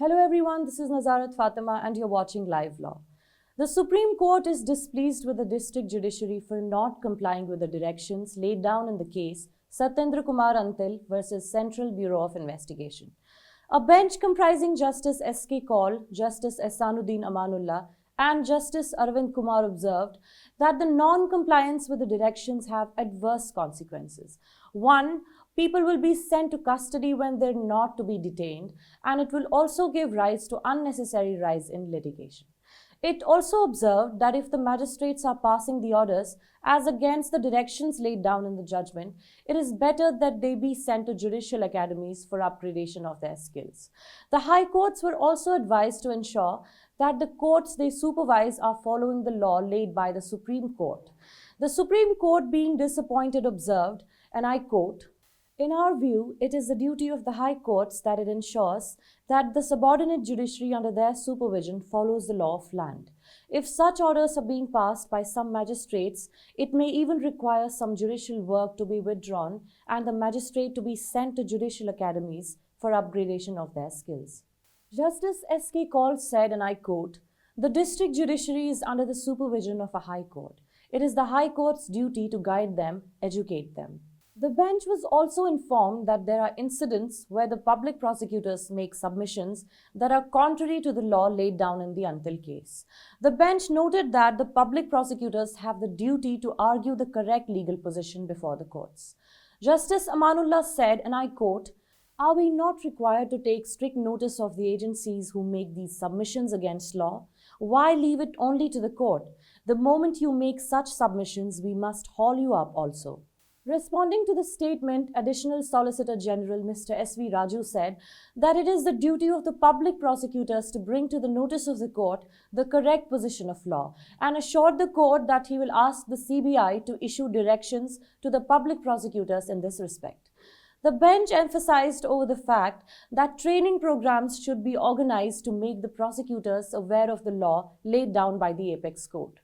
Hello everyone, this is Nazarat Fatima and you're watching LiveLaw. The Supreme Court is displeased with the District Judiciary for not complying with the directions laid down in the case Satyendra Kumar Antil versus Central Bureau of Investigation. A bench comprising Justice S.K. Kaul, Justice Ehsanuddin Amanullah and Justice Arvind Kumar observed that the non-compliance with the directions have adverse consequences. 1. People will be sent to custody when they're not to be detained, and it will also give rise to unnecessary rise in litigation. It also observed that if the magistrates are passing the orders as against the directions laid down in the judgment, it is better that they be sent to judicial academies for upgradation of their skills. The high courts were also advised to ensure that the courts they supervise are following the law laid by the Supreme Court. The Supreme Court, being disappointed, observed, and I quote, "In our view, it is the duty of the high courts that it ensures that the subordinate judiciary under their supervision follows the law of land. If such orders are being passed by some magistrates, it may even require some judicial work to be withdrawn and the magistrate to be sent to judicial academies for upgradation of their skills." Justice S.K. Kaul said, and I quote, "The district judiciary is under the supervision of a high court. It is the high court's duty to guide them, educate them." The bench was also informed that there are incidents where the public prosecutors make submissions that are contrary to the law laid down in the Antil case. The bench noted that the public prosecutors have the duty to argue the correct legal position before the courts. Justice Amanullah said, and I quote, "Are we not required to take strict notice of the agencies who make these submissions against law? Why leave it only to the court? The moment you make such submissions, we must haul you up also." Responding to the statement, Additional Solicitor General Mr. S.V. Raju said that it is the duty of the public prosecutors to bring to the notice of the court the correct position of law, and assured the court that he will ask the CBI to issue directions to the public prosecutors in this respect. The bench emphasized over the fact that training programs should be organized to make the prosecutors aware of the law laid down by the Apex Court.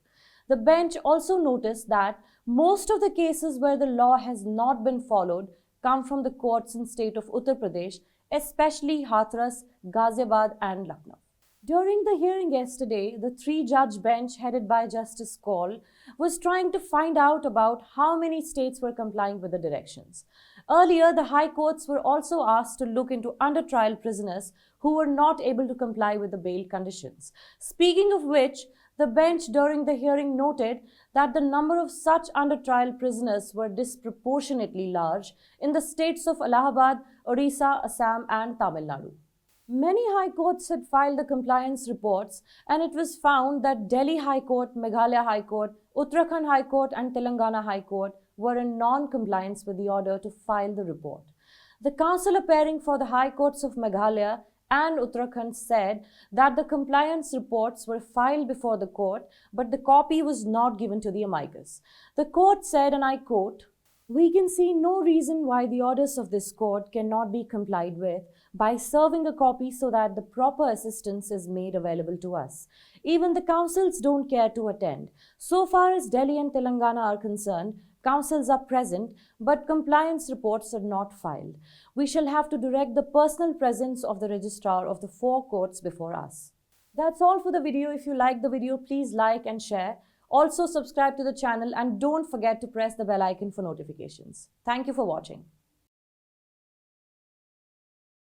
The bench also noticed that most of the cases where the law has not been followed come from the courts in state of Uttar Pradesh, especially Hathras, Ghaziabad and Lucknow. During the hearing yesterday, the three-judge bench headed by Justice Kaul was trying to find out about how many states were complying with the directions. Earlier, the high courts were also asked to look into under-trial prisoners who were not able to comply with the bail conditions. Speaking of which, the bench during the hearing noted that the number of such under-trial prisoners were disproportionately large in the states of Allahabad, Odisha, Assam and Tamil Nadu. Many high courts had filed the compliance reports, and it was found that Delhi High Court, Meghalaya High Court, Uttarakhand High Court and Telangana High Court were in non-compliance with the order to file the report. The counsel appearing for the high courts of Meghalaya and Uttarakhand said that the compliance reports were filed before the court, but the copy was not given to the amicus. The court said, and I quote, "We can see no reason why the orders of this court cannot be complied with by serving a copy so that the proper assistance is made available to us. Even the counsels don't care to attend. So far as Delhi and Telangana are concerned, counsels are present, but compliance reports are not filed. We shall have to direct the personal presence of the registrar of the four courts before us." That's all for the video. If you like the video, please like and share. Also subscribe to the channel and don't forget to press the bell icon for notifications. Thank you for watching.